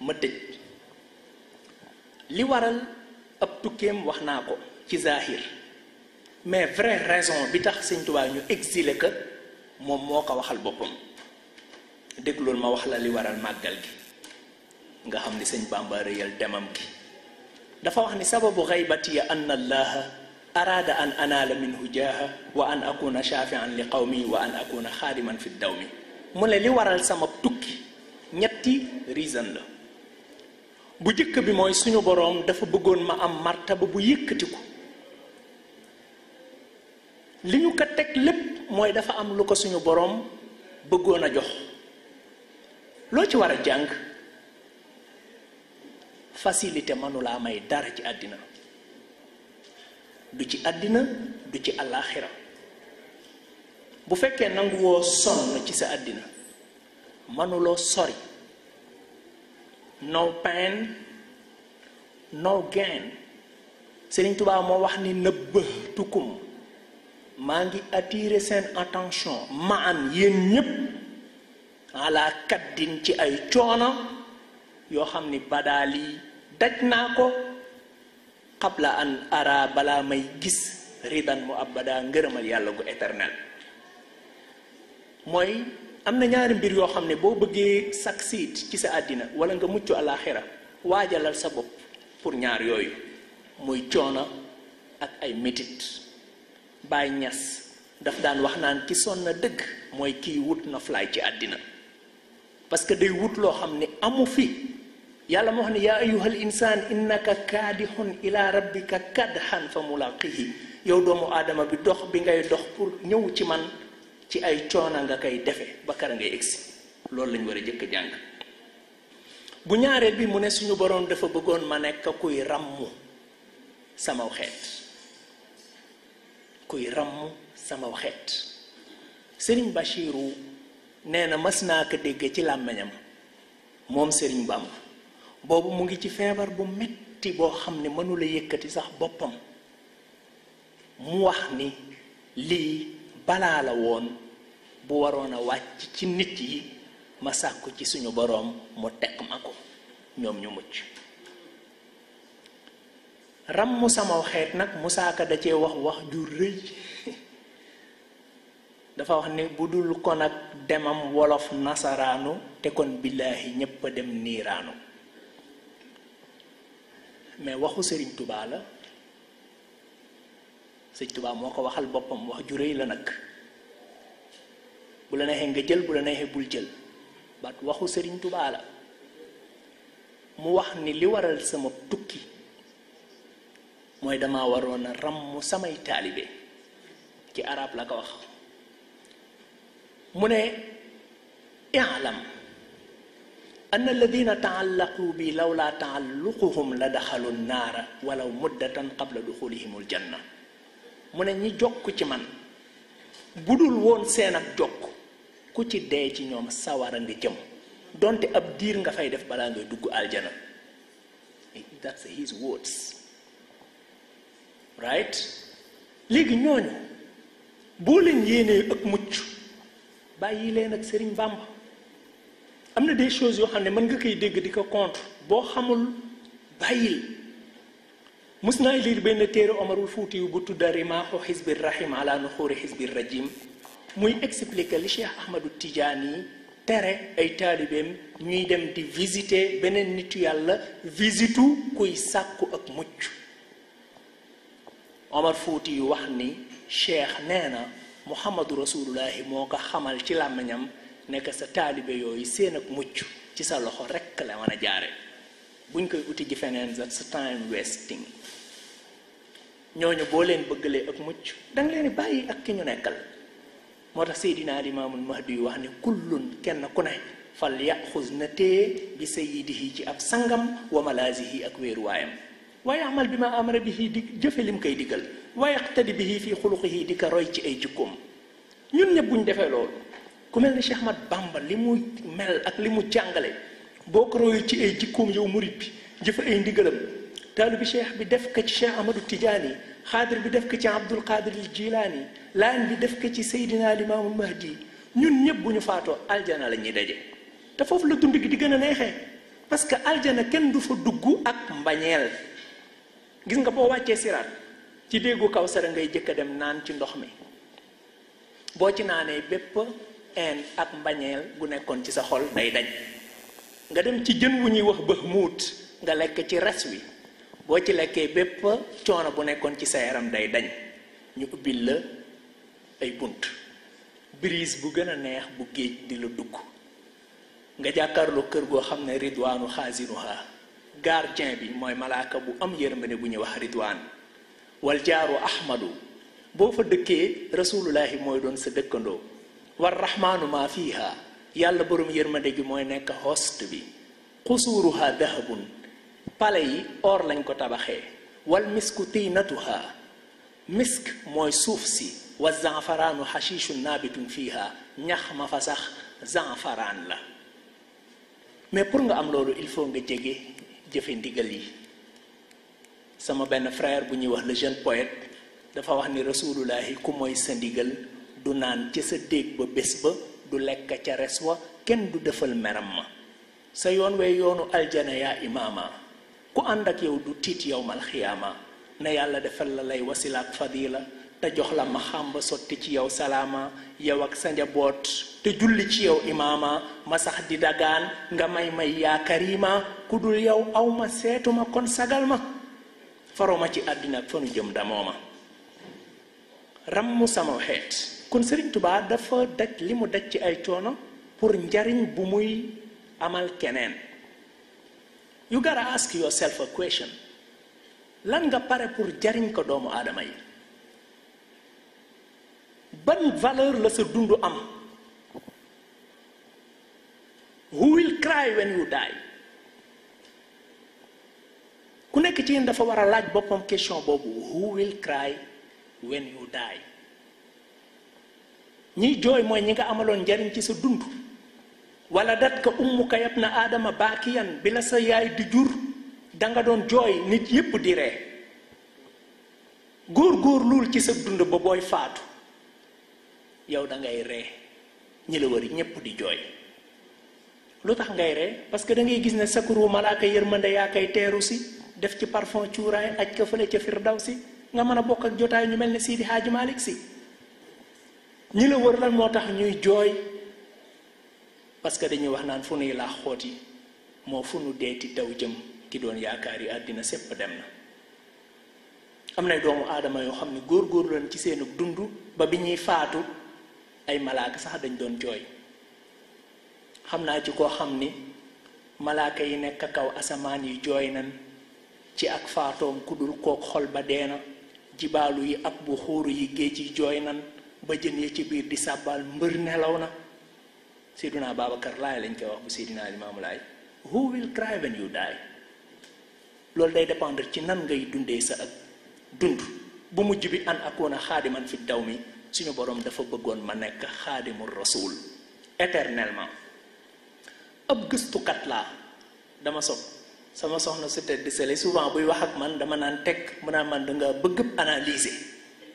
ma tëj li waral ab tukkeem wax naa ko ci zahir mais vraie raison bi tax Sëñ Tuubaa ñu exilé ka moom moo ko waxal boppam. déglool ma wax la li waral màggal gi nga xam ni Sëñ Bàmba réyal demam gi dafa wax ni sababu xaybatiya an allaha araada an anaala minhu jaaha wa an akuna shafian li qawmi wa an akuna xaadiman fi dawmi mu ne li waral sama tukki ñetti reason la. bu jëkk bi mooy suñu boroom dafa bëggoon ma am martaba bu yëkkatiku. li ñu ko teg lépp mooy dafa am lu ko suñu boroom bëggoon a jox. loo ci war a jàng facilité mënulaa may dara ci àddina du ci àddina du ci àllaaxira bu fekkee nanguwoo sonn ci sa àddina mënuloo sori. no pain no gain. Sëriñ Tuubaa moo wax ni nëbbatukum maa ngi attirer seen attention ma an yéen ñépp ala kaddin ci ay coono yoo xam ni badaali daj naa ko xabla an ara balaa may gis ridan mu abada ngërëmal yàlla gu éternel. mooy am na ñaari mbir yoo xam ne boo bëggee succeed ci sa àddina wala nga mucc alaxira waajalal sa bopp pour ñaar yooyu muy coono ak ay métit. Baay Ñas daf daan wax naan ki sonn na dëgg mooy kiy wut na fly ci àddina parce que day wut loo xam ne amu fi. yàlla moo xam ne yaa ayyuhal insaan innaka kaadihun ila rabbika kadhan fa mulaqihi yow doomu aadama bi dox bi ngay dox pour ñëw ci man ci ay coona nga koy defe ba kara ngay egsi. loolu lañ war a jëkk jàng. bu ñaareel bi mu ne suñu boroom dafa bëggoon ma nekk kuy ràmmu sama xeet. kuy ràmm sama xeet. Sëriñ Bachiru nee na mas naa ko dégg ci làmmiñam moom Sëriñ Bàmba boobu mu ngi ci feebar bu metti boo xam ne mënula yëkkati sax boppam mu wax ni lii balaa la woon bu waroon a wàcc ci nit yi ma sàkku ci suñu boroom mu teg ma ko ñoom ñu mucc. ràmm sama xeet nag Musaa Ka da cee wax ju rëy dafa wax ni bu dul kon ak demam wolof nasaraanu te kon billaahi ñépp a dem niiraanu. mais waxu Sëriñ Tubaa la. Sëriñ Tubaa moo ko waxal boppam wax ju rëy la nag bu la neexee nga jël bu la neexee bul jël baat waxu Sëriñ Tubaa la. mu wax ni li waral sama tukki mooy dama waroon a ràmm samay taalibe ci arab la ko wax. mu ne i'lam أن الذين تعلقوا بي لولا تعلقهم لدخلوا النار ولو مدة قبل دخولهم الجنة. mu ne ñi jokk ci man budul woon seen ak jokk ku ci dee ci ñoom sawara nga jëm donte ab diir nga fay def balaa ngay dugg aljana. That's his words, right? léegi ñooñu boo leen yéenee ak mucc bàyyi leen ak Sëriñ Bàmba. am na des choses yoo xam ne mën nga koy dégg di ko contre boo xamul bàyyil. mus naa liir benn téere Omarul Fuuti yu bu tudda Rimaaxu Xisbi Rahim ala nuxuuri Xisbi Rajim muy expliquer li Cheikh Ahmadu Tijaani tere ay taalibeem ñuy dem di visiter beneen nitu yàlla visitu kuy sàkku ak mucc. Omar Fuuti yu wax ni Cheikh nee na Muhammadu Rasulullahi moo ko xamal ci làmmiñam nekk sa taalibe yooyu seen ak mucc ci sa loxo rekk la mën a jaare buñ koy uti ji feneen that's time wasting. ñooñu boo leen bëggalee ak mucc danga leen bàyyi ak ki ñu nekkal. moo tax Seydina Limaamul Mahdi yu wax ne kullun kenn ku ne fal yaxuz na téye bi sayyidihi ci ab sangam wa malaasihi ak wéeruwaayam wa ya'mal bi ma amara bihi di jëfe lim koy digal wa yaqtadi bihi fi xuluqihi di ko roy ci ay jikkoom. ñun ñëpp buñ defee loolu ku mel ni Cheikh Ahmad Bamba li mu mel ak li mu jàngale boo ko royee ci ay jikkoom yow murit bi jëfe ay ndigalam taalibi cheikh bi def ko ci Cheikh Ahmadou Tidiane xaadir bi def ko ci Abdul Qadir al Jilaani laan bi def ko ci Seydina Limaamul Mahdi ñun ñëpp bu ñu faatoo aljana la ñuy daje te foofu la dund gi di gën a neexee parce que aljana kenn du fa dugg ak mbañeel. gis nga boo wàccee siraat ci déggu Kawsara ngay jëkk a dem naan ci ndox mi, boo ci naanee bépp een ak mbañeel gu nekkoon ci sa xol day dañ. nga dem ci jën wu ñuy wax Bahmuut nga lekk ci res wi, boo ci lekkee bépp coono bu nekkoon ci sa yaram day dañ. ñu ubbil la ay bunt, brise bu gën a neex bu géej di la dugg, nga jàkkaarloo kër goo xam ne ridwaanu xaasinuha, gardien bi mooy malaaka bu am yërmande bu ñuy wax ridwaan. wal jaaru ahmadu, boo fa dëkkee rasulullahi mooy doon sa dëkkandoo. war rahmaanu maa fiiha, yàlla borom yërmande gi mooy nekk host bi. xusuuruha dahabun, pale yi or lañ ko tabaxee. wal misku tiinatuha, misk mooy suuf si. wa zanfaraanu xashiishun naabitun fiiha, ñax ma fa sax zanfaraan la. mais pour nga am loolu il faut nga jege jëfe ndigal yi. sama benn frère bu ñuy wax le jeune poète dafa wax ni rasulullahi ku mooy sa ndigal du naan ci sa déeg ba bés ba, du lekk ca res wa, kenn du defal meram ma. sa yoon wey yoonu aljana yaa imaama, ku ànd ak yow du tiit yowmal xiyaama. na yàlla defal la lay wasilaak fadila, te jox la ma xamba sotti ci yow salaama. yow ak sa njaboot te julli ci yow imaama, ma sax di dagaan nga may yaa karima. ku dul yow aw ma seetuma kon sagal ma, faroma ci àddina ak fanu jëm damooma. rammu sama xeet. kon Sëriñ Tuubaa dafa daj li mu daj ci ay coono pour njariñ bu muy amal keneen. you gotta ask yourself a question. lan nga pare pour jariñ ko doomu aadama yi? ban valeur la sa dund am? who will cry when you die? ku nekk ci yéen dafa war a laaj boppam question boobu. who will cry when you die? ñiy jooy mooy ñi nga amaloon njariñ ci sa dund. wala dat ka ummuka yabna aadama baakiyan, bi la sa yaay di jur danga doon jooy nit yépp di ree. góor lul ci sa dund ba booy faatu yow dangay ree, ñi la wër ñépp di jooy. lu tax ngay ree? parce que da ngay gis ne sakuru malaaka yërmande yaa koy teeru si, def ci parfum cuuraay aj ka fële ca firdawsi, nga mën a bokk ak jotaay ñu mel ne Sidi Haaji Malik Si. ñi la wër lan moo tax ñuy jooy? parce que dañuy wax naan fu nuy laax xoot yi moo fu nu deeti daw jëm, ki doon yaakaar yi àddina sépp dem na. am nay doomu aadama yoo xam ne góorgóorlu leen ci seenu dund ba bi ñuy faatu ay malaaka sax dañ doon jooy. xam naa ci koo xam ni malaaka yi nekk kaw asamaan yi jooy nan ci ak faatoom ku dul kook xol ba deena. jibaalu yi ak bu xuuru yi géej yi jooy nan ba jën yi ci biir di sàbbal mbër nelaw na. Seydina Babacar Laay lañ koy wax bu Seydina Limaamu Laay. who will cry when you die? loolu day dépendre ci nan ngay dundee sa ak dund. bu mujj bi an akoona xaadiman fi daw mi, suñu borom dafa bëggoon ma nekk xaadimul rasul éternellement. ab gëstukat laa, dama sob sama soxna su tedd sele souvent buy wax ak man dama naan teg mu naan man danga bëgg analyser,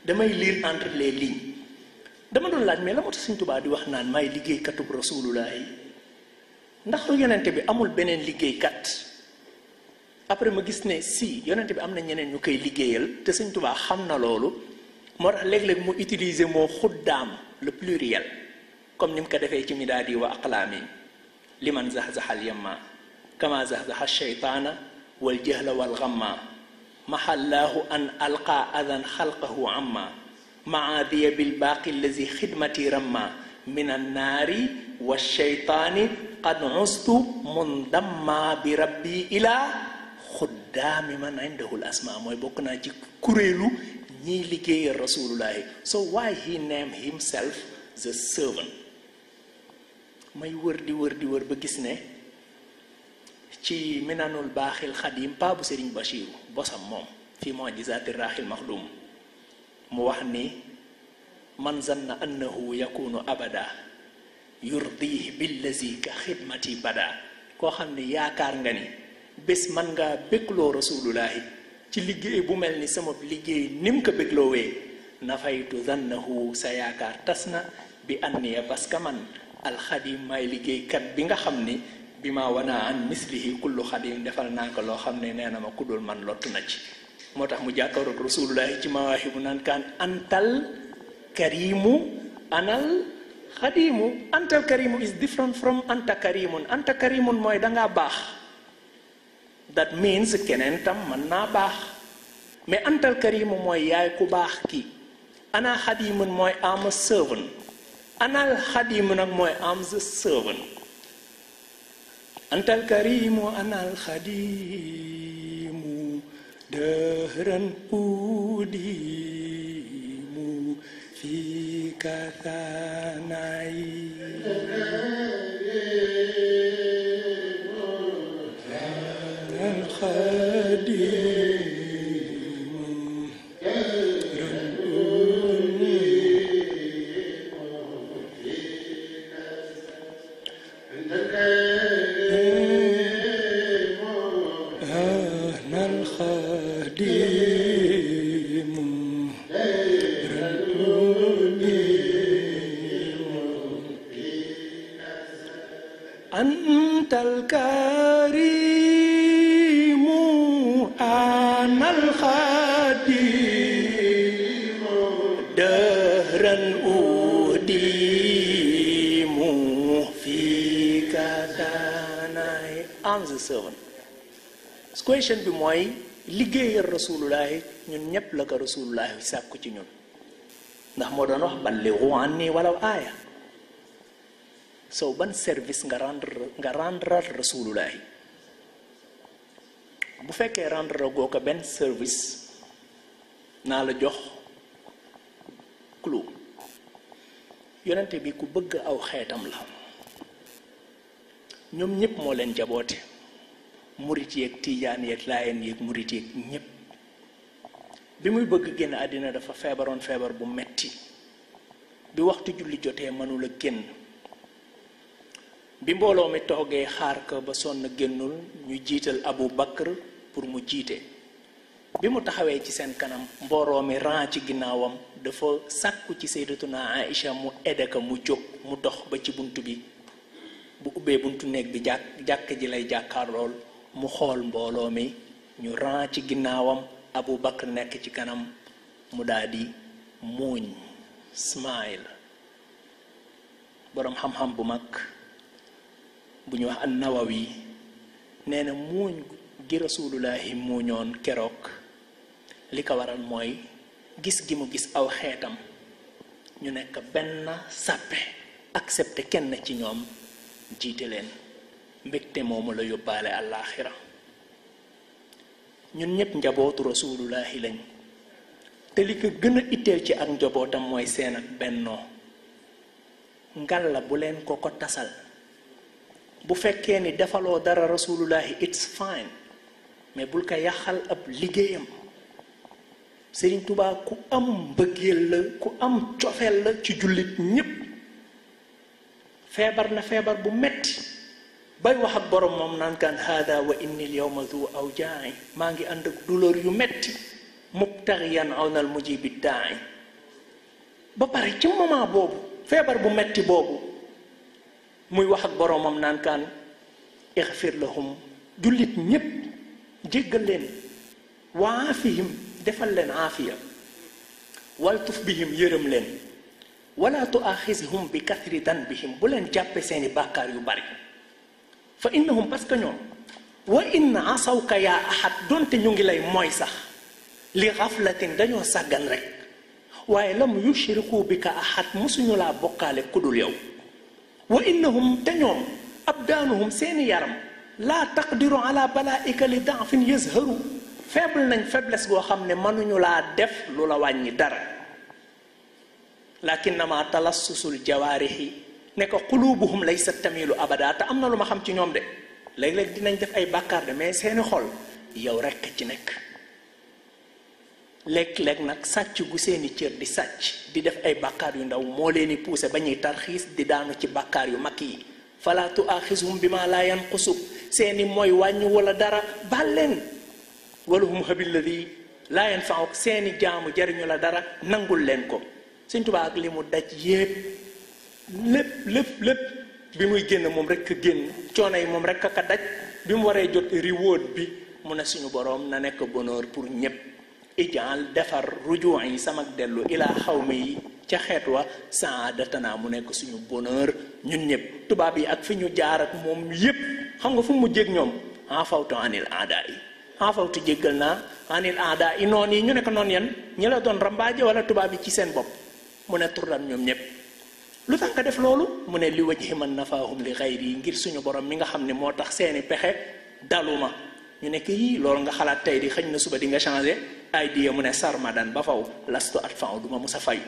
damay lire entre les lignes. dama doon laaj mais la moo tax Sëriñ Tuubaa di wax naan may liggéeykatub rasulullahi, ndax yonente bi amul beneen liggéeykat? après ma gis ne si yonente bi am na ñeneen ñu koy liggéeyal te Sëriñ Tuubaa xam na loolu, moo tax léeg-léeg mu utiliser moo xuddaam le pluriel, comme ni mu ko defee ci midaadi wa aqlaami. liman zahzahal yamma kama zahzaha shaytaana wal jahla wal ghamma mahallaahu an alqa adan xalqahu amma maadiya bil baaqi allazi xidmati ramma min annaari wa shaytaani qad ustu mundamma bi rabbi ila xuddaami man indahul asma. mooy bokk naa ci kuréelu ñiy liggéeyal rasulullahi. so why he named himself the servant? may wër di wër ba gis ne ci minanul baaxil xadim pa bu Sëriñ Bachiru bosam moom fii mu'jizaati raaxil maxdum mu wax ni man zanna annahu yakunu abada yurdihi billazi ka xidmati bada. koo xam ne yaakaar nga ni bés man ngaa bégloo rasulullahi ci liggéey bu mel ni sama liggéey nim ko bégloowee, nafaytu zannahu, sa yaakaar tas na bi anniya, parce que man alxadim may liggéeykat bi nga xam ni bi ma wana an mislihi kullu xadim defal naa ko loo xam ne nee na ma kuddul man lottu na ci moo tax mu jàkkaaroog rasulullahi ci mawaahibu naan kaan antal karimu anal xadimu. Antal karimu is different from anta karimun. Anta karimun mooy dangaa baax, that means keneen tam mën naa baax, mais antal karimu mooy yaay ku baax ki. Ana xadimun mooy am a servant. Anal xadimu nag mooy am the servant. Antal karimu anal xadimu dëhran udimu fika thanai. Anal xadimu dëhran antal karimu anal khadimu dahran udimu fika thanai. I'm the servant. Question bi mooy liggéeyal rasulullahi ñun ñëpp la ko rasulullahi sàkku ci ñun, ndax moo doon wax ballighu anni walaw aaya. So ban service nga rendre rasulullahi. bu fekkee rendre goo ko benn service naa la jox clou. yonente bi ku bëgg aw xeetam la, ñoom ñëpp moo leen jaboote, murit yeeg tiijaan yeeg laayeen yeeg murit yeeg ñëpp. bi muy bëgg génn àddina dafa feebaroon feebar bu metti, bi waxtu julli jotee mënula génn. bi mbooloo mi toogee xaar ko ba sonn génnul, ñu jiital Abu Bakr pour mu jiite. bi mu taxawee ci seen kanam, mbooloo mi ran ci ginnaawam, dafa sàkku ci sayyidatuna Aïcha mu aide ko mu jóg, mu dox ba ci bunt bi. bu ubbee buntu néeg bi jàkk ji lay jàkkaarlool, mu xool mbooloo mi, ñu ran ci ginnaawam, Abu Bakr nekk ci kanam, mu daldi muuñ, smile. boroom xam-xam bu mag bu ñu wax an-Nawawi nee na muuñ gi rasulullahi muuñoon keroog li ko waral mooy gis gi mu gis aw xeetam ñu nekk benn sàppe, accepté kenn ci ñoom jiite leen. mbégte moomu la yóbbaale àllaaxira. ñun ñëpp njabootu rasulullahi lañ, te li ko gën a itteel ci ak njabootam mooy seen ak bennoo. ngalla bu leen ko tasal. bu fekkee ni defaloo dara rasulullahi it's fine, mais bul ko yàqal ab liggéeyam. Sëriñ Tuubaa ku am mbëggeel la, ku am cofeel la ci jullit ñépp. feebar na feebar bu metti bay wax ak borom moom naan kaan hada wa inni al-yawma dhu awjaa'i, maa ngi ànd ak douleur yu metti, mubtaghiyan awnal mujibi daa'i. ba pare ci moment boobu, feebar bu metti boobu, muy wax ak boromam naan kaan ixfir lahum, jullit ñépp jéggal leen, wa aafihim, defal leen aafiya, waltuf bihim, yërëm leen, wala tuaxizhum bi kathri danbihim, bu leen jàppe seeni bàkkaar yu bari. fa innahum, parce que ñoom, wa in asawka yaa ahad, donte ñu ngi lay mooy sax, li xaflatin, dañoo sàggan rek, waaye lam yushriku bika ahad, musuñu laa bokkaale kudul yow. wa innahum, te ñoom, abdaanuhum, seeni yaram, laa taqdiru ala balaika li daafin yazharu, faible nañ faiblesse goo xam ne mënuñu laa def lu la wàññi dara. lakinnama talassusul jawaarihi, ne ko qulubuhum laysa tamilu abada. te am na lu ma xam ci ñoom de, léeg-léeg dinañ def ay bàkkaar de, mais seeni xol yow rekk ci nekk. léeg-léeg nag sàcc gu seeni cër di sàcc, di def ay bàkkaar yu ndaw moo leen di poussé ba ñuy tarxiis di daanu ci bàkkaar yu mag yi. fala tuaxizhum bima la yanqusuk, seeni mooy wàññi wala dara, baal leen. walahum habil ladi la yanfauk, seeni jaamu jariñu la dara, nangul leen ko. Sëñ Tuubaa ak li mu daj yépp lépp bi muy génn moom rek a génn coono yi moom rek a daj bi mu waree jot reward bi mu ne suñu boroom na nekk bonheur pour ñëpp ijaal defar rujuu yi sama dellu ilaa xawmi yi ca xeet wa saadatana mu nekk suñu bonheur ñun ñëpp tubaab yi ak fi ñu jaar ak moom yépp xam nga fu mu jéeg ñoom afawtu anil aada yi afawtu jéggal naa anil aada yi noon yi ñu nekk noonu yan ñi la doon rambaaje wala tubaab yi ci seen bopp mu ne turdan ñoom ñëpp lu tax nga def loolu mu ne li wajhi man nafaahum li xayri yi ngir suñu borom mi nga xam ne moo tax seeni pexe daluma ñu nekk yii loolu nga xalaat tey di xëñ na suba di nga changé ay diye mu ne sarmadan ba faw lastu at faw du ma mus a fay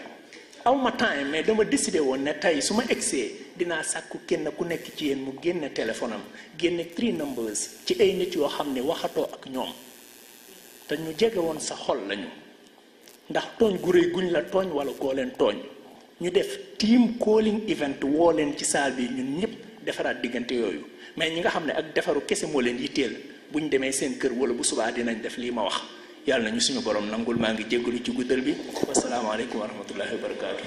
aw ma temps mais dama décidé woon ne tey su ma egsee dinaa sàkku kenn ku nekk ci yéen mu génne téléphone am génne 3 numbers ci ay nit yoo xam ne waxatoo ak ñoom te ñu jege woon sa xol lañu ndax tooñ gu réy guñ la tooñ wala koo leen tooñ ñu def team calling event woo leen ci saal bi ñun ñëpp defaraat diggante yooyu mais ñi nga xam ne ak defaru kese moo leen yitteel bu ñu demee seen kër wala bu subaa dinañ def lii ma wax yàlla na ñu suñu borom nangul maa ngi jéggalu ci guddal bi wasalaamaaleykum wa rahmatullahi wa barakaatu.